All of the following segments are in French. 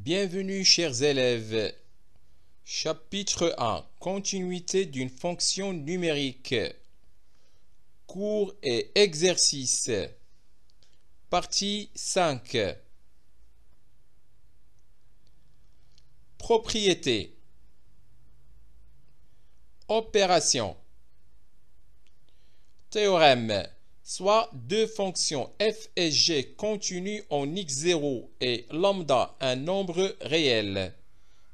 Bienvenue chers élèves. Chapitre 1. Continuité d'une fonction numérique. Cours et exercices. Partie 5. Propriété. Opération. Théorème. Soit deux fonctions f et g continues en x0 et lambda un nombre réel.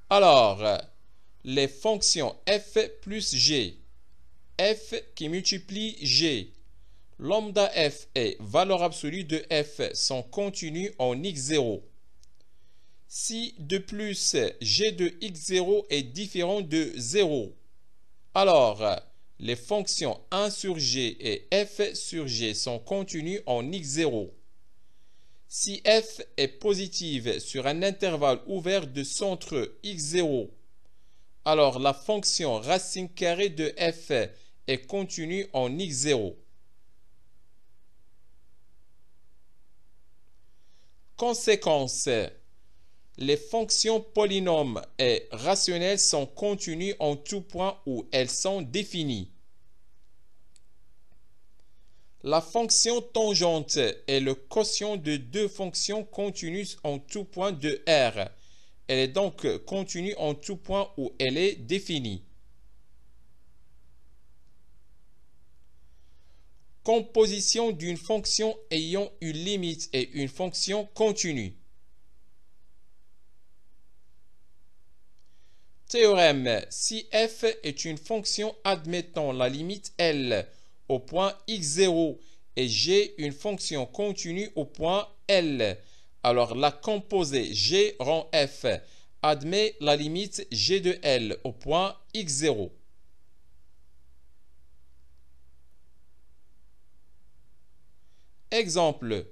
Alors, les fonctions f plus g, f qui multiplie g, lambda f et valeur absolue de f sont continues en x0. Si de plus g de x0 est différent de 0, alors les fonctions 1 sur g et f sur g sont continues en x0. Si f est positive sur un intervalle ouvert de centre x0, alors la fonction racine carrée de f est continue en x0. Conséquence. Les fonctions polynômes et rationnelles sont continues en tout point où elles sont définies. La fonction tangente est le quotient de deux fonctions continues en tout point de R. Elle est donc continue en tout point où elle est définie. Composition d'une fonction ayant une limite et une fonction continue. Théorème. Si f est une fonction admettant la limite L au point x0 et g une fonction continue au point L, alors la composée g rang f admet la limite g de L au point x0. Exemple.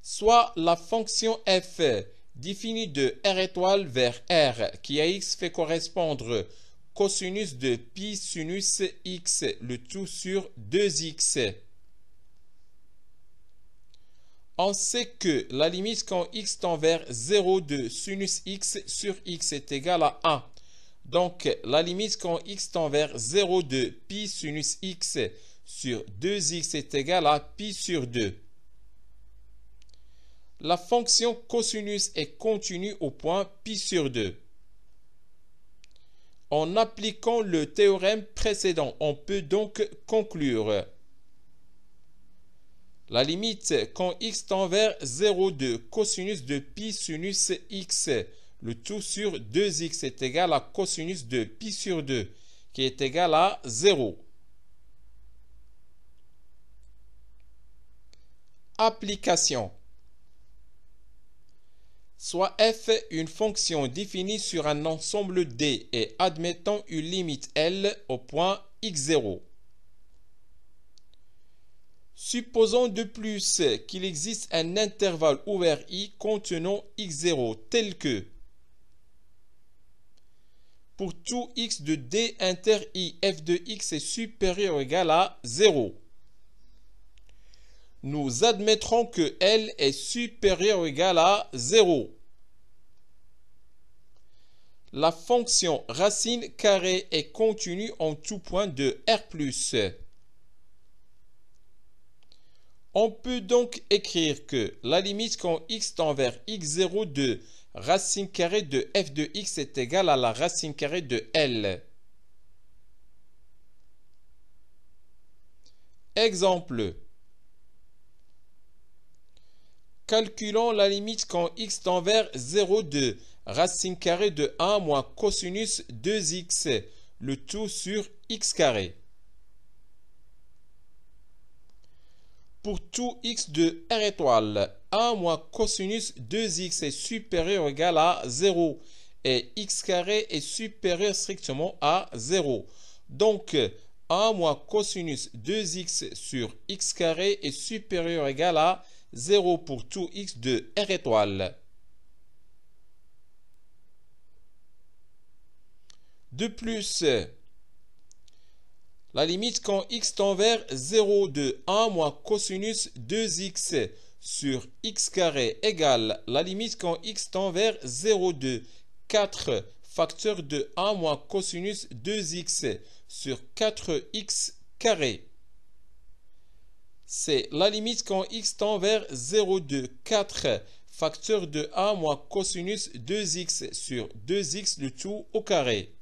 Soit la fonction f définie de R étoile vers R qui à x fait correspondre cosinus de pi sinus x le tout sur 2x. On sait que la limite quand x tend vers 0 de sinus x sur x est égale à 1. Donc la limite quand x tend vers 0 de pi sinus x sur 2x est égale à pi sur 2. La fonction cosinus est continue au point pi sur 2. En appliquant le théorème précédent, on peut donc conclure la limite quand x tend vers 0 de cosinus de pi sinus x, le tout sur 2x est égal à cosinus de pi sur 2, qui est égal à 0. Application. Soit f une fonction définie sur un ensemble D et admettant une limite L au point x0. Supposons de plus qu'il existe un intervalle ouvert I contenant x0 tel que pour tout x de D inter I, f de x est supérieur ou égal à 0. Nous admettrons que L est supérieur ou égal à 0. La fonction racine carrée est continue en tout point de R+. On peut donc écrire que la limite quand x tend vers x0 de racine carrée de f de x est égale à la racine carrée de L. Exemple. Calculons la limite quand x tend vers 0 de racine carrée de 1 moins cosinus 2x, le tout sur x carré. Pour tout x de R étoile, 1 moins cosinus 2x est supérieur ou égal à 0 et x carré est supérieur strictement à 0. Donc, 1 moins cosinus 2x sur x carré est supérieur ou égal à 0 pour tout x de R étoile. De plus, la limite quand x tend vers 0 de 1 moins cosinus 2x sur x carré égale la limite quand x tend vers 0,2. 4 facteur de 1 moins cosinus 2x sur 4x carré. C'est la limite quand x tend vers 0,2. 4 facteur de 1 moins cosinus 2x sur 2x le tout au carré,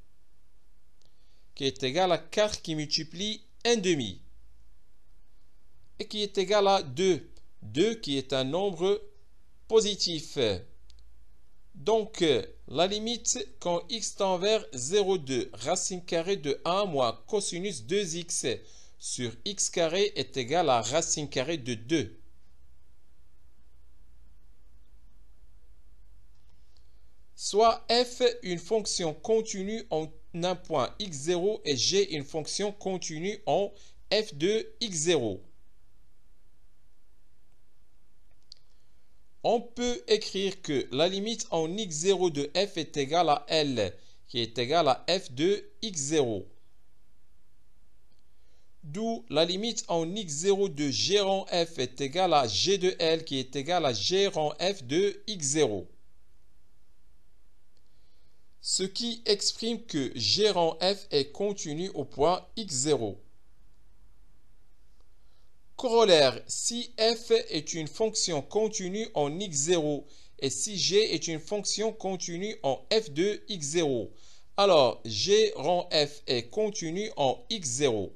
qui est égal à 4 qui multiplie 1/2 et qui est égal à 2. 2 qui est un nombre positif. Donc, la limite quand x tend vers 0,2, racine carrée de 1 moins cosinus 2x sur x carré est égal à racine carrée de 2. Soit f une fonction continue en un point x0 et g une fonction continue en f de x0. On peut écrire que la limite en x0 de f est égale à L, qui est égale à f de x0. D'où la limite en x0 de g rang f est égale à g de L, qui est égal à g rang f de x0. Ce qui exprime que g rang f est continu au point x0. Corollaire, si f est une fonction continue en x0 et si g est une fonction continue en f de x0, alors g rang f est continu en x0.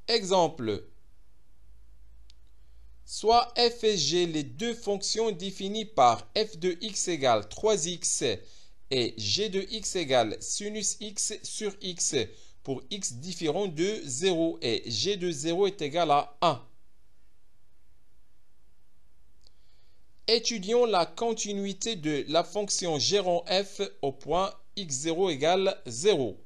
Exemple. Soit f et g, les deux fonctions définies par f de x égale 3x et g de x égale sinus x sur x pour x différent de 0 et g de 0 est égal à 1. Étudions la continuité de la fonction g rang f au point x0 égale 0.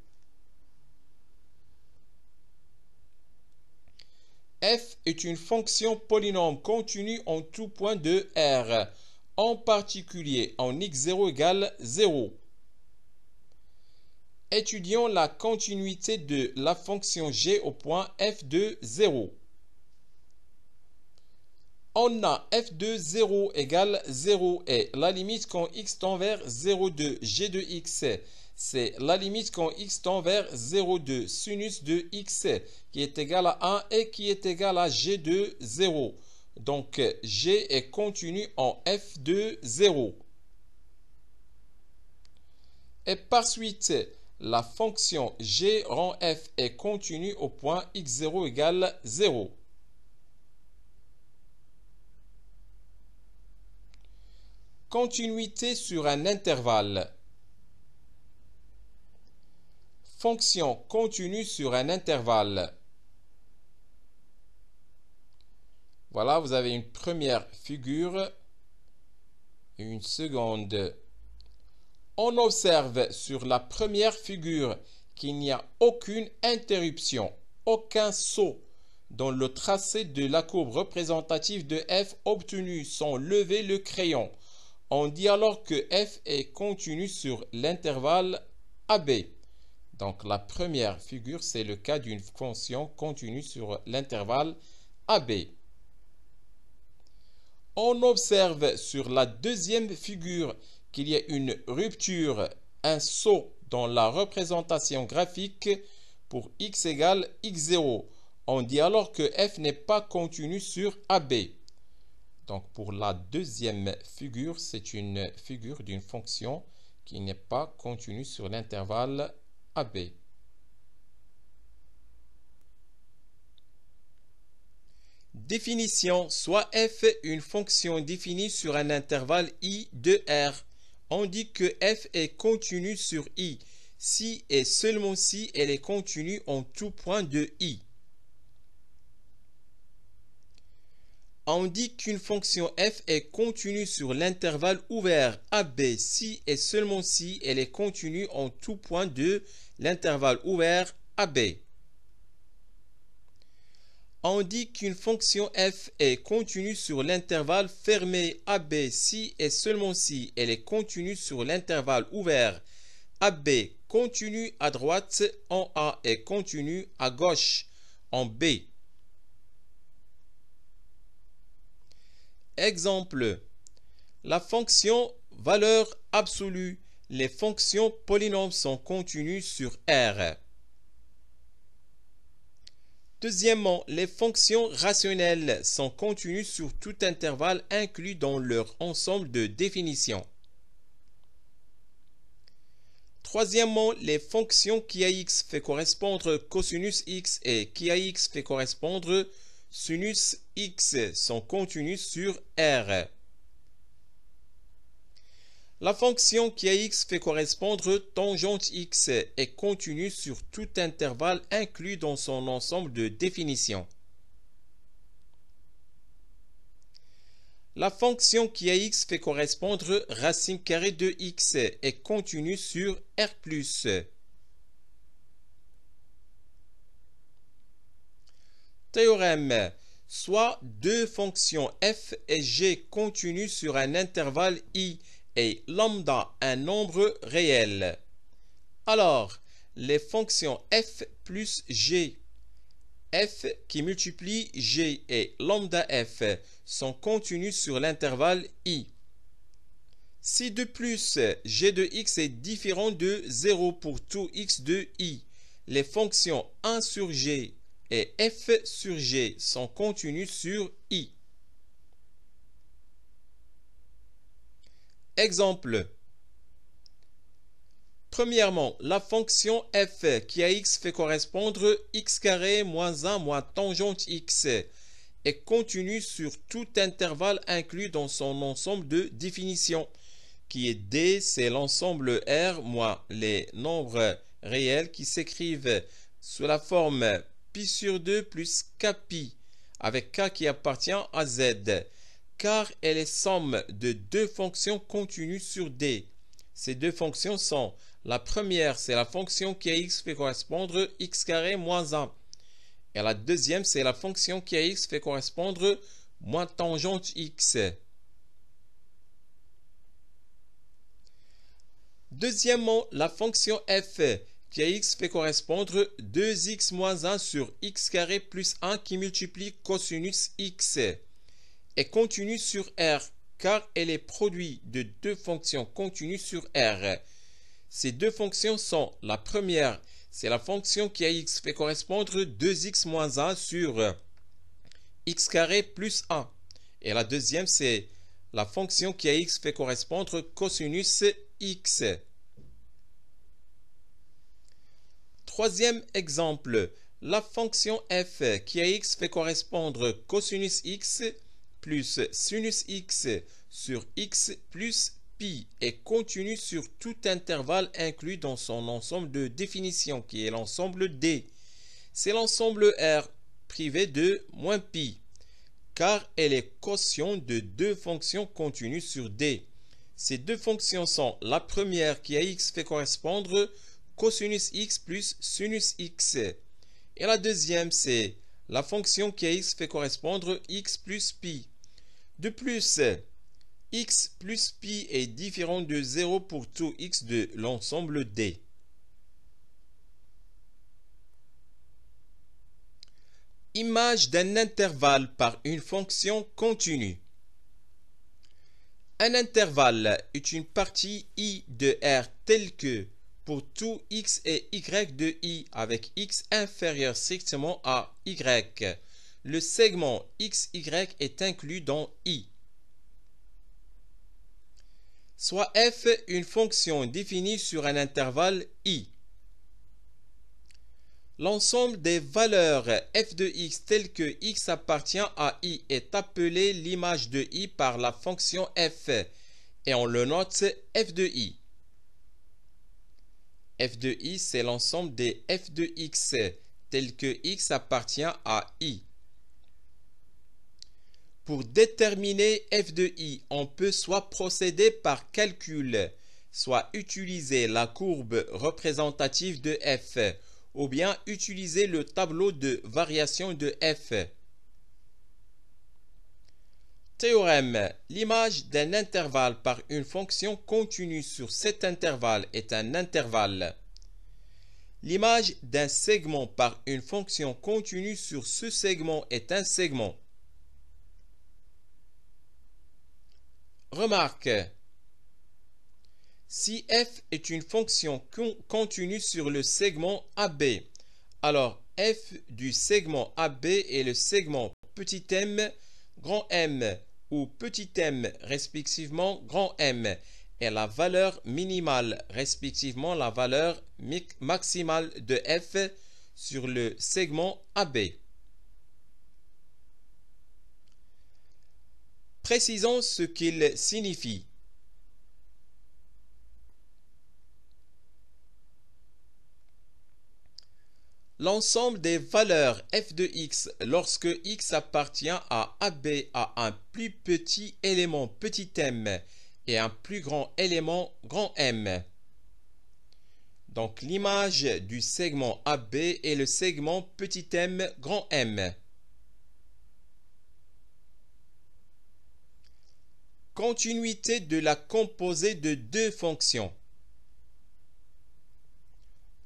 F est une fonction polynôme continue en tout point de R, en particulier en x0 égale 0. Étudions la continuité de la fonction g au point f de 0. On a f de 0 égale 0 et la limite quand x tend vers 0,2 g de x, c'est la limite quand x tend vers 0,2 sinus de x qui est égal à 1 et qui est égal à g de 0. Donc g est continu en f de 0. Et par suite, la fonction g rang f est continue au point x0 égale 0. Continuité sur un intervalle. Fonction continue sur un intervalle. Voilà, vous avez une première figure et une seconde. On observe sur la première figure qu'il n'y a aucune interruption, aucun saut dans le tracé de la courbe représentative de f obtenue sans lever le crayon. On dit alors que f est continu sur l'intervalle AB. Donc la première figure, c'est le cas d'une fonction continue sur l'intervalle AB. On observe sur la deuxième figure qu'il y a une rupture, un saut dans la représentation graphique pour x égale x0. On dit alors que f n'est pas continu sur AB. Donc pour la deuxième figure, c'est une figure d'une fonction qui n'est pas continue sur l'intervalle AB. Définition, soit f une fonction définie sur un intervalle i de R. On dit que f est continue sur i si et seulement si elle est continue en tout point de i. On dit qu'une fonction f est continue sur l'intervalle ouvert AB si et seulement si elle est continue en tout point de l'intervalle ouvert AB. On dit qu'une fonction f est continue sur l'intervalle fermé AB si et seulement si elle est continue sur l'intervalle ouvert AB continue à droite en A et continue à gauche en B. Exemple. La fonction valeur absolue. Les fonctions polynômes sont continues sur R. Deuxièmement, les fonctions rationnelles sont continues sur tout intervalle inclus dans leur ensemble de définitions. Troisièmement, les fonctions qui à x fait correspondre cosinus x et qui à x fait correspondre sinus x sont continues sur R. La fonction qui à x fait correspondre tangente x est continue sur tout intervalle inclus dans son ensemble de définitions. La fonction qui à x fait correspondre racine carrée de x est continue sur R+. Théorème. Soit deux fonctions f et g continues sur un intervalle i et lambda un nombre réel. Alors, les fonctions f plus g, f qui multiplie g et lambda f sont continues sur l'intervalle i. Si de plus g de x est différent de 0 pour tout x de i, les fonctions 1 sur g et f sur g sont continues sur i. Exemple. Premièrement, la fonction f qui à x fait correspondre x carré moins 1 moins tangente x est continue sur tout intervalle inclus dans son ensemble de définitions, qui est D, c'est l'ensemble R moins les nombres réels qui s'écrivent sous la forme pi sur 2 plus kpi, avec k qui appartient à z, car elle est somme de deux fonctions continues sur D. Ces deux fonctions sont, la première, c'est la fonction qui à x fait correspondre x carré moins 1. Et la deuxième, c'est la fonction qui à x fait correspondre moins tangente x. Deuxièmement, la fonction f qui à x fait correspondre 2x moins 1 sur x carré plus 1 qui multiplie cosinus x est continue sur R, car elle est produit de deux fonctions continues sur R. Ces deux fonctions sont, la première, c'est la fonction qui à x fait correspondre 2x moins 1 sur x carré plus 1. Et la deuxième, c'est la fonction qui à x fait correspondre cosinus x. Troisième exemple, la fonction f qui à x fait correspondre cosinus x plus sinus x sur x plus pi est continue sur tout intervalle inclus dans son ensemble de définitions qui est l'ensemble D. C'est l'ensemble R privé de moins pi, car elle est quotient de deux fonctions continues sur D. Ces deux fonctions sont la première qui à x fait correspondre cosinus x plus sinus x. Et la deuxième, c'est la fonction qui à x fait correspondre x plus pi. De plus, x plus pi est différent de 0 pour tout x de l'ensemble D. Image d'un intervalle par une fonction continue. Un intervalle est une partie i de R telle que pour tout x et y de i avec x inférieur strictement à y, le segment xy est inclus dans i. Soit f une fonction définie sur un intervalle i. L'ensemble des valeurs f de x telles que x appartient à i est appelé l'image de i par la fonction f et on le note f de i. f de i, c'est l'ensemble des f de x tels que x appartient à i. Pour déterminer f de i, on peut soit procéder par calcul, soit utiliser la courbe représentative de f, ou bien utiliser le tableau de variation de f. Théorème. L'image d'un intervalle par une fonction continue sur cet intervalle est un intervalle. L'image d'un segment par une fonction continue sur ce segment est un segment. Remarque, si f est une fonction continue sur le segment AB, alors f du segment AB est le segment petit m, grand M ou petit m respectivement grand M et la valeur minimale respectivement la valeur maximale de f sur le segment AB. Précisons ce qu'il signifie. L'ensemble des valeurs f de x lorsque x appartient à AB a un plus petit élément petit m et un plus grand élément grand M. Donc l'image du segment AB est le segment petit m grand M. Continuité de la composée de deux fonctions.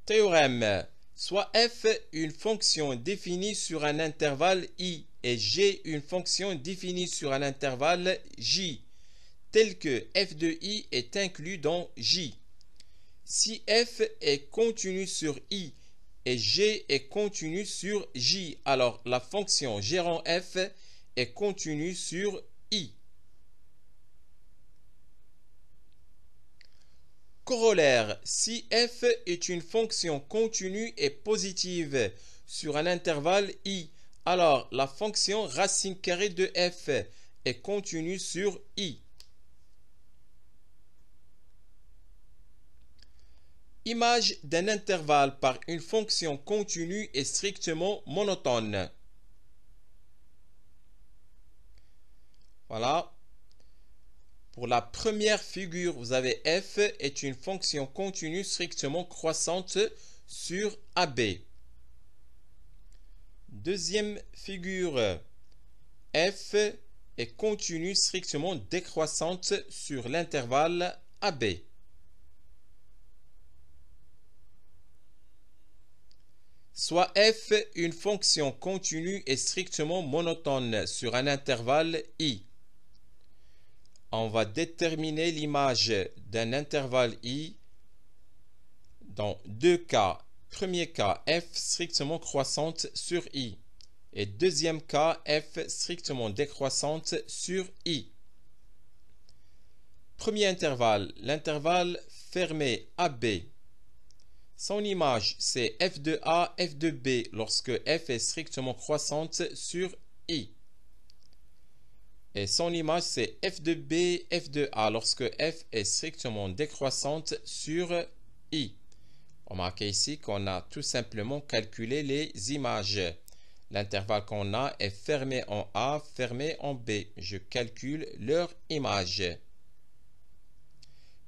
Théorème. Soit f une fonction définie sur un intervalle i et g une fonction définie sur un intervalle j, tel que f de i est inclus dans j. Si f est continu sur i et g est continu sur j, alors la fonction gérant f est continue sur i. Corollaire, si f est une fonction continue et positive sur un intervalle i, alors la fonction racine carrée de f est continue sur i. Image d'un intervalle par une fonction continue et strictement monotone. Voilà. Pour la première figure, vous avez f est une fonction continue strictement croissante sur AB. Deuxième figure, f est continue strictement décroissante sur l'intervalle AB. Soit f une fonction continue et strictement monotone sur un intervalle i. On va déterminer l'image d'un intervalle i dans deux cas. Premier cas, f strictement croissante sur i. Et deuxième cas, f strictement décroissante sur i. Premier intervalle, l'intervalle fermé AB. Son image, c'est f de a, f de b lorsque f est strictement croissante sur i. Et son image, c'est f de b, f de a lorsque f est strictement décroissante sur i. Remarquez ici qu'on a tout simplement calculé les images. L'intervalle qu'on a est fermé en a, fermé en b. Je calcule leur image.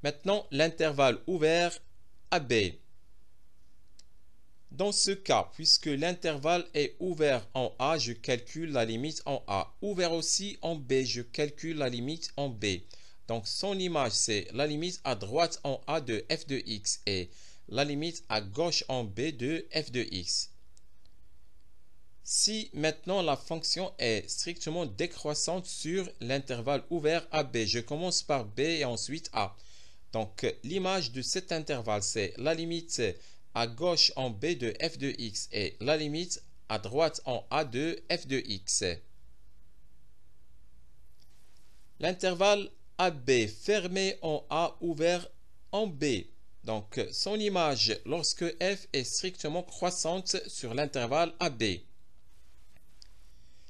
Maintenant, l'intervalle ouvert AB. Dans ce cas, puisque l'intervalle est ouvert en A, je calcule la limite en A. Ouvert aussi en B, je calcule la limite en B. Donc son image, c'est la limite à droite en A de f de x et la limite à gauche en B de f de x. Si maintenant la fonction est strictement décroissante sur l'intervalle ouvert AB, je commence par B et ensuite A. Donc l'image de cet intervalle, c'est la limite à gauche en b de f de x et la limite à droite en a de f de x. L'intervalle AB fermé en A ouvert en B. Donc son image lorsque f est strictement croissante sur l'intervalle AB.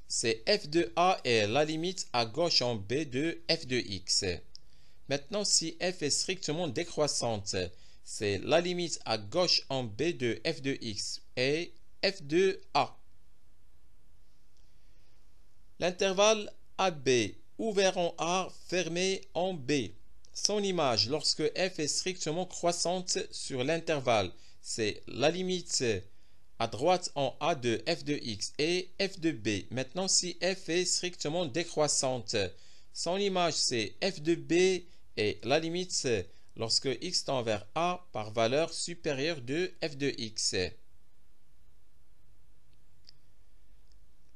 C'est f de A et la limite à gauche en B de f de x. Maintenant si f est strictement décroissante, c'est la limite à gauche en b de f de x et f de a. L'intervalle AB ouvert en A, fermé en B. Son image lorsque f est strictement croissante sur l'intervalle, c'est la limite à droite en A de f de x et f de b. Maintenant si f est strictement décroissante, son image c'est f de b et la limite lorsque x tend vers a par valeur supérieure de f de x.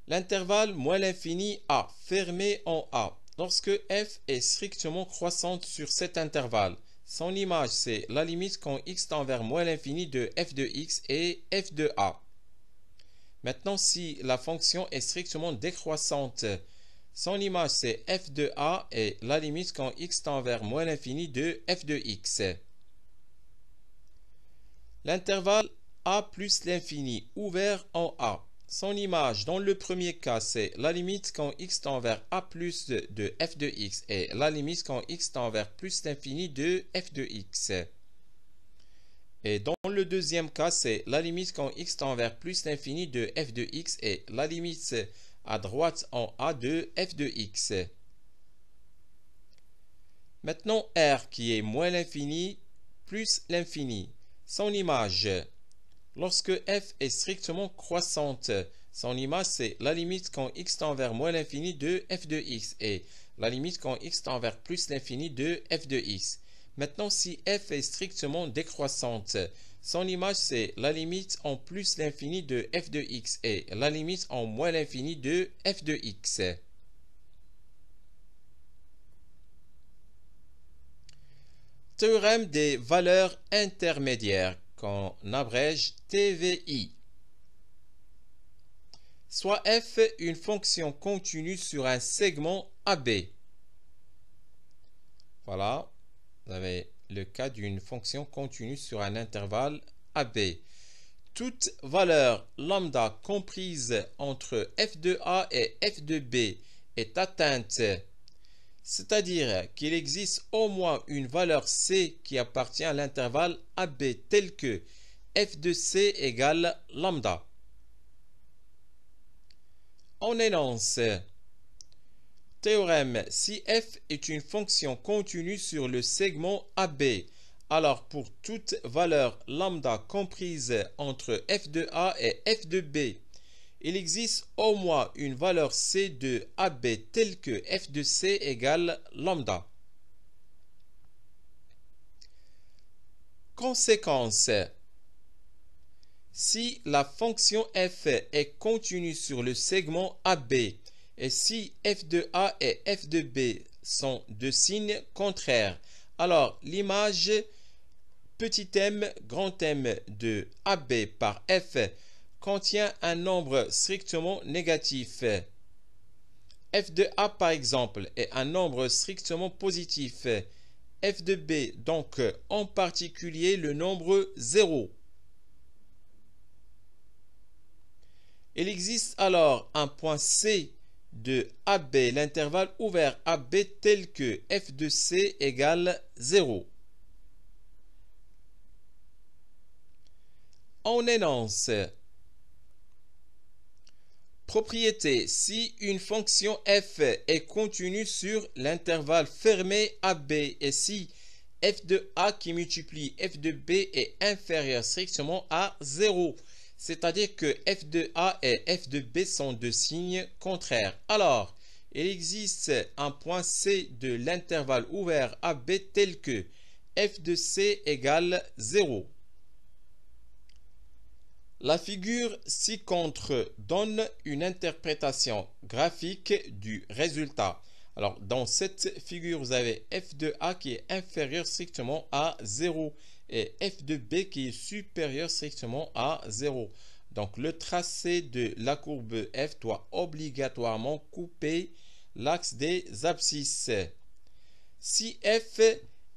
L'intervalle moins l'infini a fermé en A. Lorsque f est strictement croissante sur cet intervalle, son image c'est la limite quand x tend vers moins l'infini de f de x et f de a. Maintenant, si la fonction est strictement décroissante, son image c'est f de a et la limite quand x tend vers moins l'infini de f de x. L'intervalle a plus l'infini ouvert en a. Son image dans le premier cas c'est la limite quand x tend vers a plus de f de x et la limite quand x tend vers plus l'infini de f de x. Et dans le deuxième cas, c'est la limite quand x tend vers plus l'infini de f de x et la limite à droite en a de f de x. Maintenant, r qui est moins l'infini plus l'infini. Son image, lorsque f est strictement croissante, son image c'est la limite quand x tend vers moins l'infini de f de x et la limite quand x tend vers plus l'infini de f de x. Maintenant, si f est strictement décroissante, son image c'est la limite en plus l'infini de f de x et la limite en moins l'infini de f de x. Théorème des valeurs intermédiaires, qu'on abrège TVI. Soit f une fonction continue sur un segment AB. Voilà. Vous avez le cas d'une fonction continue sur un intervalle AB. Toute valeur lambda comprise entre f de a et f de b est atteinte, c'est-à-dire qu'il existe au moins une valeur c qui appartient à l'intervalle AB tel que f de c égale lambda. On énonce théorème, si f est une fonction continue sur le segment AB, alors pour toute valeur lambda comprise entre f de a et f de b, il existe au moins une valeur c de AB telle que f de c égale lambda. Conséquence. Si la fonction f est continue sur le segment AB, et si f de a et f de b sont de signes contraires, alors l'image petit m, grand M de AB par f contient un nombre strictement négatif. F de a par exemple est un nombre strictement positif. F de b donc en particulier le nombre 0. Il existe alors un point C de AB, l'intervalle ouvert AB tel que f de c égale 0. On énonce propriété, si une fonction f est continue sur l'intervalle fermé AB et si f de a qui multiplie f de b est inférieur strictement à 0, c'est-à-dire que f de a et f de b sont de signes contraires. Alors, il existe un point C de l'intervalle ouvert AB tel que f de c égale 0. La figure ci-contre donne une interprétation graphique du résultat. Alors, dans cette figure, vous avez f de a qui est inférieur strictement à 0 et f de b qui est supérieur strictement à 0. Donc, le tracé de la courbe f doit obligatoirement couper l'axe des abscisses. Si f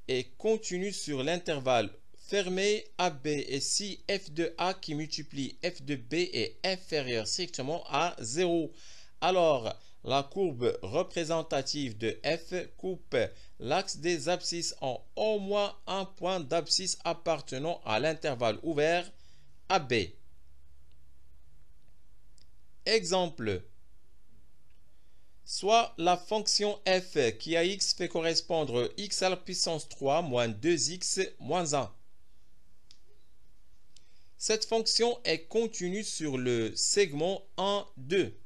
est continu sur l'intervalle fermé AB et si f de a qui multiplie f de b est inférieur strictement à 0, alors la courbe représentative de f coupe l'axe des abscisses en au moins un point d'abscisse appartenant à l'intervalle ouvert AB. Exemple. Soit la fonction f qui à x fait correspondre x à la puissance 3 moins 2x moins 1. Cette fonction est continue sur le segment 1, 2.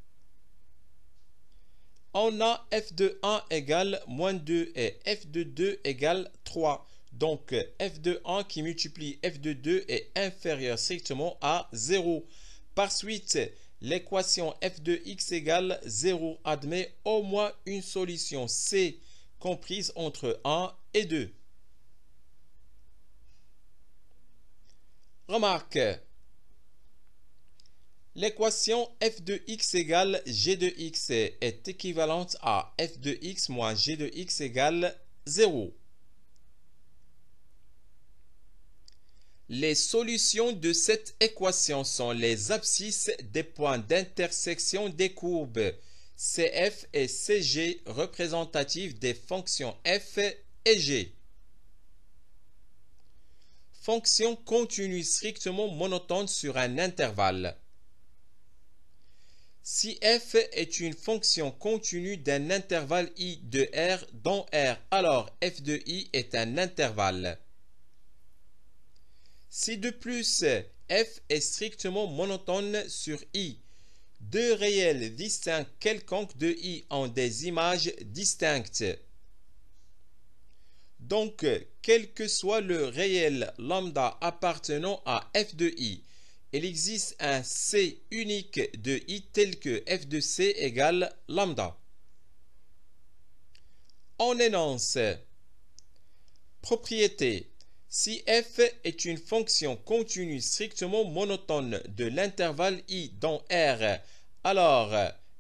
On a f de 1 égale moins 2 et f de 2 égale 3. Donc f de 1 qui multiplie f de 2 est inférieur strictement à 0. Par suite, l'équation f de x égale 0 admet au moins une solution C comprise entre 1 et 2. Remarque, l'équation f de x égale g de x est équivalente à f de x moins g de x égale 0. Les solutions de cette équation sont les abscisses des points d'intersection des courbes CF et CG représentatives des fonctions f et g. Fonction continue strictement monotone sur un intervalle. Si f est une fonction continue d'un intervalle i de R dans R, alors f de i est un intervalle. Si de plus f est strictement monotone sur i, deux réels distincts quelconques de i ont des images distinctes. Donc, quel que soit le réel lambda appartenant à f de i, il existe un C unique de i tel que f de c égale lambda. On énonce propriété. Si f est une fonction continue strictement monotone de l'intervalle i dans R, alors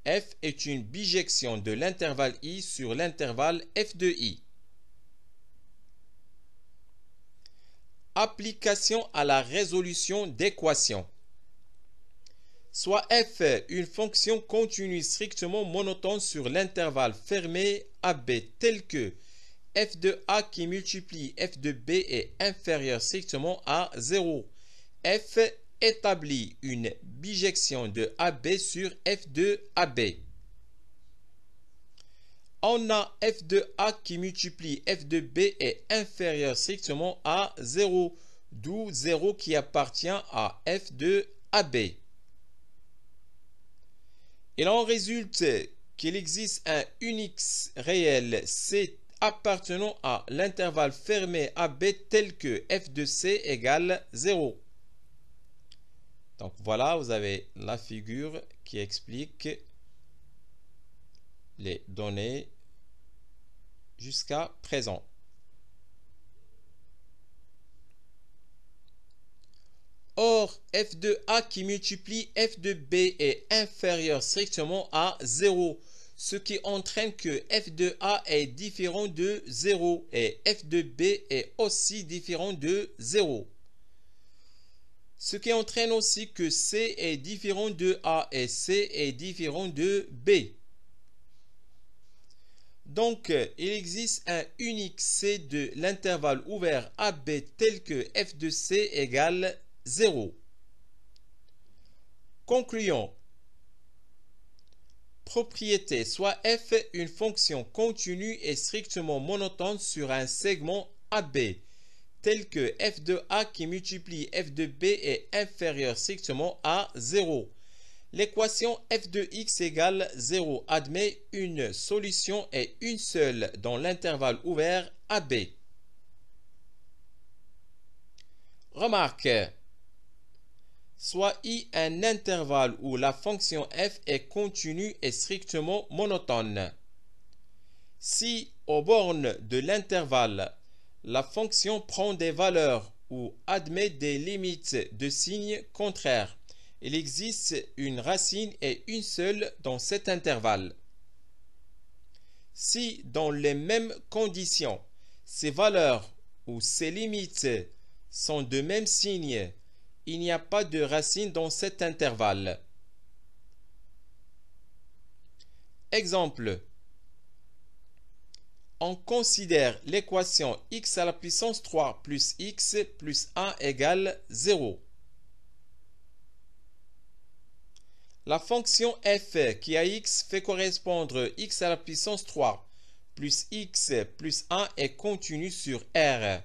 f est une bijection de l'intervalle i sur l'intervalle f de i. Application à la résolution d'équations. Soit f une fonction continue strictement monotone sur l'intervalle fermé AB tel que f de a qui multiplie f de b est inférieur strictement à 0. F établit une bijection de AB sur f de AB. On a f de a qui multiplie f de b est inférieur strictement à 0, d'où 0 qui appartient à f de AB. Il en résulte qu'il existe un unique réel C appartenant à l'intervalle fermé AB tel que f de c égale 0. Donc voilà, vous avez la figure qui explique les données jusqu'à présent. Or, f de a qui multiplie f de b est inférieur strictement à 0, ce qui entraîne que f de a est différent de 0 et f de b est aussi différent de 0. Ce qui entraîne aussi que c est différent de a et c est différent de b. Donc, il existe un unique C de l'intervalle ouvert AB tel que f de c égale 0. Concluons. Propriété, soit f une fonction continue et strictement monotone sur un segment AB, tel que f de a qui multiplie f de b est inférieur strictement à 0. L'équation f de x égale 0 admet une solution et une seule dans l'intervalle ouvert AB. Remarque, soit i un intervalle où la fonction f est continue et strictement monotone. Si, aux bornes de l'intervalle, la fonction prend des valeurs ou admet des limites de signes contraires, il existe une racine et une seule dans cet intervalle. Si, dans les mêmes conditions, ces valeurs ou ces limites sont de même signe, il n'y a pas de racine dans cet intervalle. Exemple. On considère l'équation x à la puissance 3 plus x plus 1 égale 0. La fonction f qui a x fait correspondre x à la puissance 3 plus x plus 1 est continue sur R.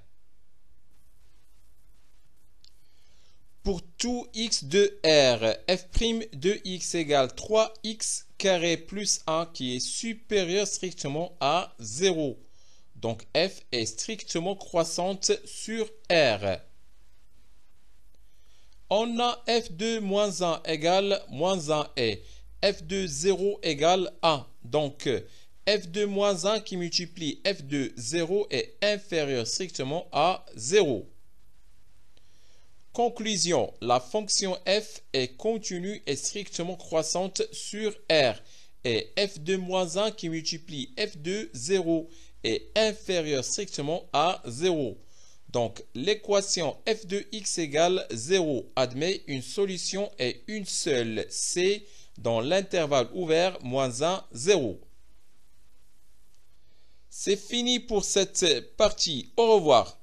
Pour tout x de R, f' de x égale 3x carré plus 1 qui est supérieur strictement à 0. Donc f est strictement croissante sur R. On a f de moins 1 égale moins 1 et f de 0 égale 1. Donc, f de moins 1 qui multiplie f de 0 est inférieur strictement à 0. Conclusion, la fonction f est continue et strictement croissante sur R et f de moins 1 qui multiplie f de 0 est inférieur strictement à 0. Donc, l'équation f de x égale 0 admet une solution et une seule, C, dans l'intervalle ouvert moins 1, 0. C'est fini pour cette partie. Au revoir.